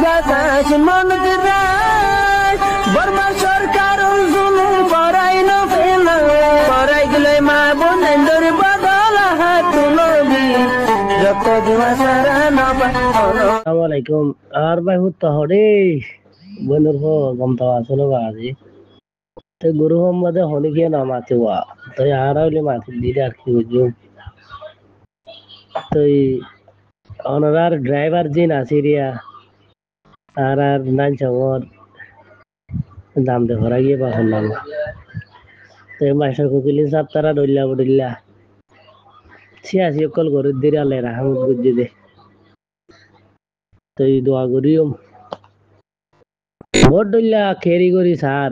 বাতাস মনত রায় বর্মা সরকার জুলুম করাই না ফেলা করাই গেলে মা বোনেদের বদল হাত নবী যত দিবা সারা না আসসালামু আলাইকুম আর ভাই হুত্তা হরে বন্ধুর হো গমতা আসলো বাজি তো গুরু মোহাম্মদ হনি গিয়ে না মাতে ওয়া তো আর হইলে মাতে দিদে আর কি বুঝুম তো অনার ড্রাইভার জিন আসিরিয়া আর নান চাওয়ার দাম দে ভরা গিয়ে পাখন নাম তো মাস্টার কুকিলি সাপ তারা ডইলা বডিল্লা ছিয়াশি অকল করে দিরে আল্লাহ রাহমত বুঝি দে তো দোয়া করিও ভোট ডইলা খেরি করি সার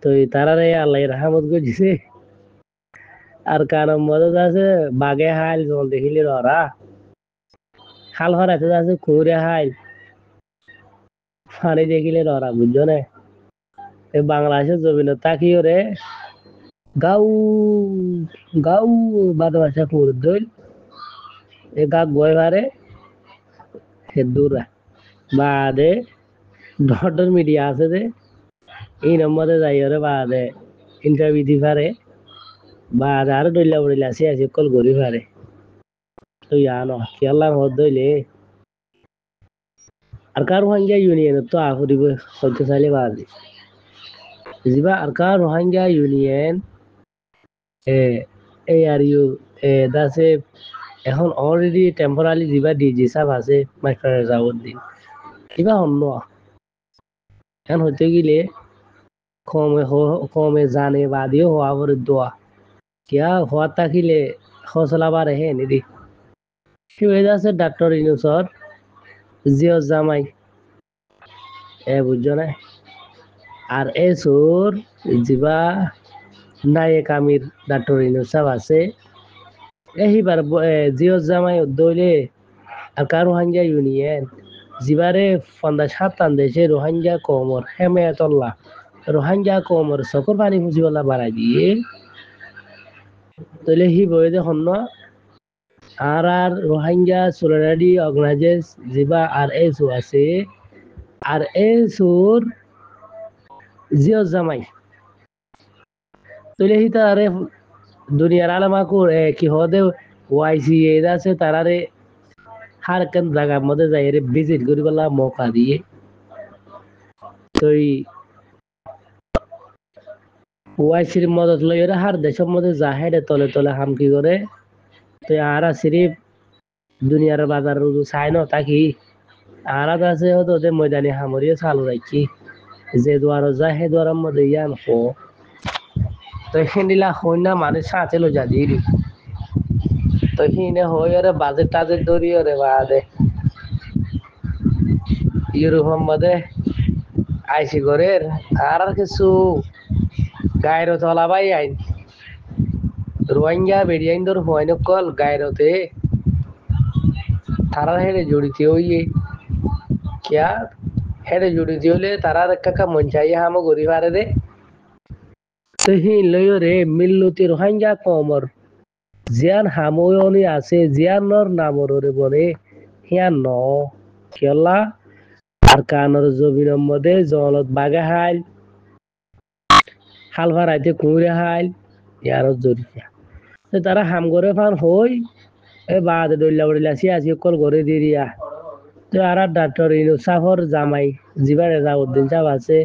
তো তারারে আল্লাহ রাহমত বুঝিছে আর কারণ মদত আছে বাগে হাইল জল দেখিলি ওরা খাল হরাইতে আছে খুঁড়ে হাইল পানি দেখিলে ওরা বুঝছো না বাংলাদেশের জমিন তাকিও রে গাউ গাউ বাদবাসা করে দইল এ গা গয় ভারে হে দূরা বাদে ডটর মিডিয়া আছে যে এই নম্বরে যাই ওরে বাদে ইন্টারভিউ দি পারে বাদ আর দইলা বইলা আছে কল গরি পারে তো ইয়ানো খেলা হদ দইলে আর কার রোহিঙ্গা ইউনিয়ন তো আফরিব হইতে চাইলে বাদে জিবা আর কার রোহিঙ্গা ইউনিয়ন ARU দাসে এখন অলরেডি টেম্পোরারি যিবা ডিজি সাব আছে মাইক্রো যাওয়ার দিন কিবা অন্য এখন হইতে গেলে কমে জানে বাদিও হওয়া করে দোয়া কিয়া হওয়া থাকিলে হসলা বাড়ে হে নিদি কি হয়ে যাচ্ছে ডাক্তার ইনুসর জিও জামাই বুঝছো না আর সুর যিবা নায়ক আমির ডাক্তার ইনুসাব আছে এইবার জিও জামাই দইলে আর কার রোহিঙ্গা ইউনিয়ন জিবারে ৫০-৭ দেশে রোহিঙ্গা কমর হেমায়তুল্লাহ রোহিঙ্গা কমর সকর পানি ফুসিওয়ালা বাড়াই দিয়ে তইলে হি বই দেখুন না আর রোহিঙ্গা সোলিডারিটি অর্গানাইজেস জিবা আর এসু আছে আর এসুর জিও জামাই তইলে হি তারে দুনিয়ার আলামা কি হদে ওয়াইসি এর আছে তারারে হার কেন জায়গার মধ্যে যাই রে ভিজিট করি বলা মৌকা দিয়ে তুই ওয়াইসির মদত লই ওরা হার দেশের মধ্যে যা হেডে তলে তলে হাম কি করে তুই আরা সিরিফ দুনিয়ার বাজার চাই ন তাকি আরা আছে হতো ওদের ময়দানি হামরিও চালু রাখছি যে দুয়ার যা হে দুয়ারের মধ্যে ইয়ান হো তো হিন্দিলা হইনা মানে সাঁচে লো যা দিলি তো হিনে হই ওরে বাজেট টাজেট ধরি ওরে বাদে ইউরোপের মধ্যে আইসি করে আর কিছু গায়ের তলাবাই আইন রোহিঙ্গা বেরিয়াইন ধর হয় নকল গায়েরতে তারা হেরে জড়িতে হইয়ে কিয়া হেরে জড়িতে হলে তারা কাকা মন চাইয়ে হামো গরি পারে রে তো হি লইও রে মিল্লতি রোহিঙ্গা কমর জিয়ান হাময়নি আছে জিয়ানর নামর রে বলে হিয়ান ন খেলা আর কানর জমিনের মধ্যে জলত বাগে হাইল হাল ভাড়াইতে কুঁড়ে হাইল ইয়ার জড়িয়া তারা হাম করে ফান হই বাদ ডইলা বড়িলা সিয়াসি কল করে দিরিয়া তো আর ডাক্তার ইনুসাফর জামাই জিবা রেজাউদ্দিন সাহেব আছে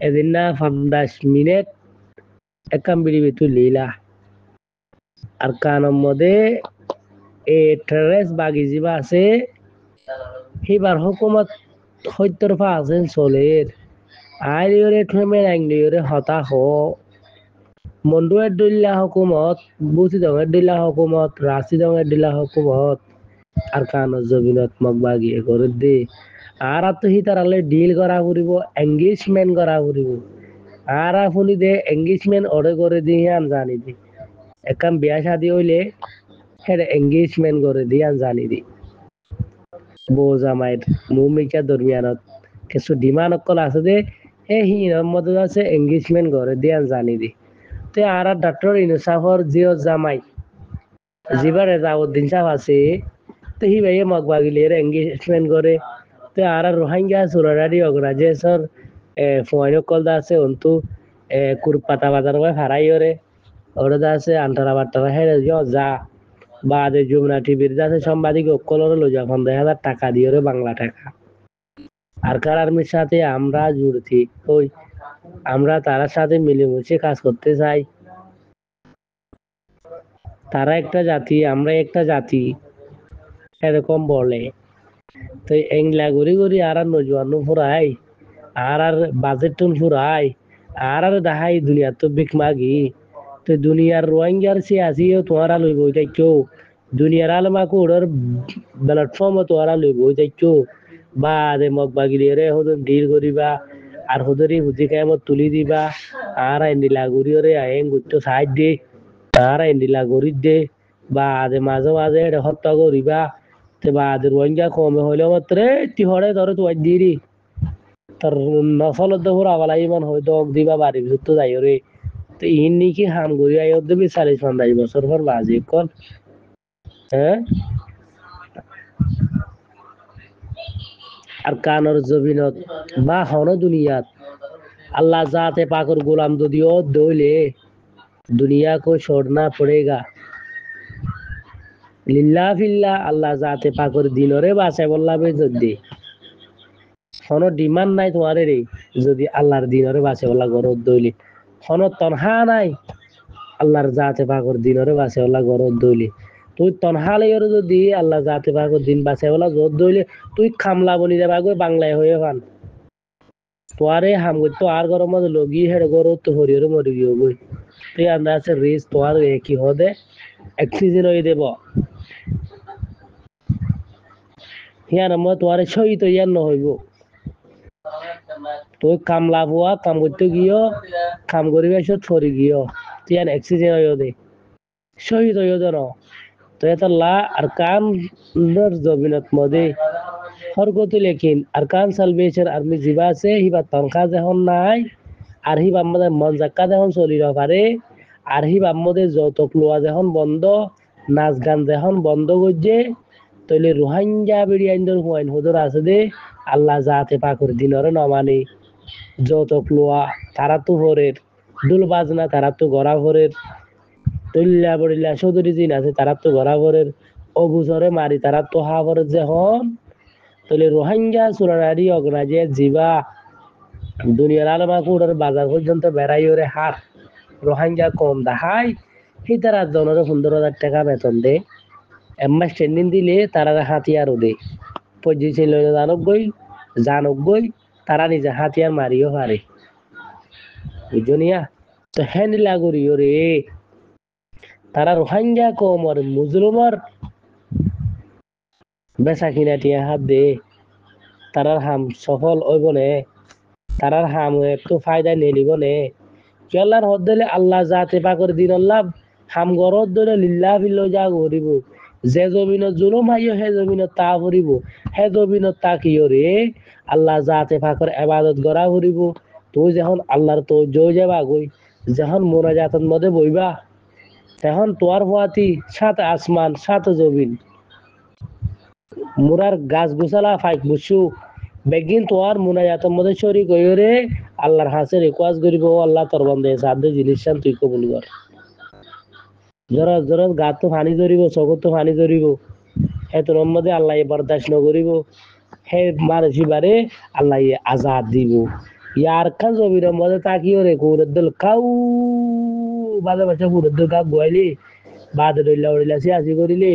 এদিন না ৫০ মিনিট একাম বিড়ি তুলিলা আর কানের মধ্যে ট্রেস বাগি জিবা আছে হিবার হুকুমত সত্যরফা আছেন চলের আইলিওরে ঠেমে আইলিওরে হতা হ মন্ডুয়ের দিল্লা হুকুমত বুসি দঙের দিল্লা হুকুমত রাশি দঙের দিল্লা হুকুমত আর কানের জমিনত মগ বাগিয়ে করে দে আর তো হি তারালে ডিল করা ফুরিব এঙ্গেজমেন্ট করা ফুরিব আর ফুলি দে এঙ্গেজমেন্ট অর্ডার করে দিয়ে আন জানি দি একাম বিয়া শাদি হইলে হেরে এঙ্গেজমেন্ট করে দিয়ে আন জানি দি বউ জামাইয়ের ভূমিকা দরমিয়ানত কিছু ডিমান্ড অকল আছে যে হিনের মধ্যে আছে এঙ্গেজমেন্ট করে দিয়ে আন জানি দি তে আর ডাক্তার ইনুসাফর জিও জামাই জিবা রেজাউদ্দিন সাহেব আছে তো হি ভাইয়ে মগ বাগিলে এঙ্গেজমেন্ট করে te ara rohingya surarari organization foino kol da আছে ontu kurpata bazar wa harai ore ore da আছে antara battara hele jo যা বাদে যমুনা টিভির দাসে সাংবাদিক অকলরে লইয়া 50,000 টাকা দিয়ে রে বাংলা টাকা আরকার আর্মির সাথে আমরা জুড়ছি ওই আমরা তার সাথে মিলেমিশে কাজ করতে চাই তারা একটা জাতি আমরা একটা জাতি এরকম বলে তো এংলা গড়ি গড়ি আর নজওয়ানো ফুরাই আর বাজেট টুন ফুরাই আর দাহাই দুনিয়া তো বিক মাগি তো দুনিয়ার রোহিঙ্গার সে আসিও তোমারা লইব যাইছো দুনিয়ার আলমা কোড়র প্ল্যাটফর্ম তোমারা লইব যাইছো বা দে মগ বাগিলে রে হদন ডিল করিবা আর হদরি হুজি কামত তুলি দিবা আর এন্ডিলা গড়িওরে আইন গুচ্ছ সাইড দে আর এন্ডিলা গড়ি দে বা দে মাঝে মাঝে হত্যা করিবা তে বা দে রোহিঙ্গা কমে হইলে মাত্রে তি হড়ে ধরে তো দিরি তোর নফলত দহর আওয়ালা ইমান হয় দগ দিবা বাড়ি ভিতর যাই রে তো ইন নিকি হাম গড়ি আই দেবি 40-50 বছর পর বাজি কল হ্যাঁ আর কানর জবিনত বা হন দুনিয়াত আল্লাহ জাতে পাকর গোলাম যদিও দইলে दुनिया को छोड़ना पड़ेगा লিল্লা ফিল্লা আল্লাহ জাতে পাকর দিনরে বাসে বললা বে যদি কোনো ডিমান্ড নাই তোমার রে যদি আল্লাহর দিনরে বাসে বললা গরদ দইলি কোনো তনহা নাই আল্লাহর জাতে পাকর দিনরে বাসে বললা গরদ দইলি তুই তনহা লইর যদি আল্লাহ জাতে পাকর দিন বাসে বললা জোর দইলে তুই খামলা বনি যাবা গো বাংলায় হয়ে ফান তোয়ারে হাম তো আর গরম লগি হেড গরদ তো হরিয়র মরি গিয়ে গই তুই আন্দাজে রিস তোয়ার কি হদে অক্সিজেন হয়ে দেব হিয়ার মই তোয়ারে সহিত ইয়ার নহইব তুই কামলা বুয়া কাম করতে গিয়ে কাম করিবে সব ফরি গিয়ে তুই আর অক্সিজেন হয়ে দে শহীদ হয়ে দে তো এটা লা আর কান জবিনত মদে হরগতি লেখিন আর কান সালভেশন আর্মি জিবা আছে হিবা তনখা যখন নাই আর হিবা আমাদের মন জাক্কা যখন চলি পারে আর হিবা আমাদের যৌতুক লোয়া যখন বন্ধ নাচ গান যখন বন্ধ করছে তাহলে রোহিঙ্গা বেরিয়াইন্দর হুয়াইন হুদর আছে দে আল্লাহ জাতে পাকর দিনরে নমানি যৌতুক লোয়া তারা তো ভরের দুল বাজনা তারা তো গড়া ভরের তৈল্লা বড়িল্লা চৌধুরী জিন আছে তারা তো গড়া ভরের অবুজরে মারি তারা তো হা ভরের যখন তাহলে রোহিঙ্গা সুরারি অগনাজে জিবা দুনিয়ার আলমা কুড়ার বাজার পর্যন্ত বেড়াই ওরে হার রোহিঙ্গা কম দাহাই সেই তারা জনের 15,000 টাকা বেতন দে এম্মা ট্রেনিং দিলে তারা হাতিয়ারও দে পজিশন লইলে জানক গই তারা নিজে হাতিয়ার মারিও পারে বুঝনিয়া তো হ্যান্ড লাগরিও রে তারা রোহিঙ্গা কম আর মুসলমার বেচা কিনা টিয়া হাত দে তারার হাম সফল হইব নে তারার হাম একটু ফায়দা নিয়ে নিব নে চলার হদ দিলে আল্লাহ জাতে পাকর দিন আল্লাহ হাম গরত দিলে লিল্লা ফিল্ল যা করিব যে জমিনত জুলুম হাইও হে জমিনত তা ফুরিব হে জমিনত তা কিয় রে আল্লাহ জাতে পাকর ইবাদত করা ফুরিব তুই যখন আল্লাহর তো জয় যাবা গই যখন মোনাজাতের মধ্যে বইবা তখন তোর হওয়াতি সাত আসমান সাত জমিন মুরার গাছ গুছালা ফাইক বুঝছু বেগিন তোর মুনাজাতের মধ্যে শরীক হইও রে আল্লাহর হাসে রিকোয়েস্ট করিব আল্লাহ তোর বন্ধে সাধ্য জিনিস তুই কবুল কর জরা জরা গাত তো পানি ধরিব চকুত তো পানি ধরিব হে তোর মধ্যে আল্লাহ বরদাস্ত নকরিব হে মানসি বারে আল্লাহ আজাদ দিব ইয়ার খান জমির মধ্যে তাকিও রে কুরদ্দল কাউ বাজে বাজে কুরদ্দল কাউ গোয়াইলি বাদ রইলা উড়িলা সে আসি করিলে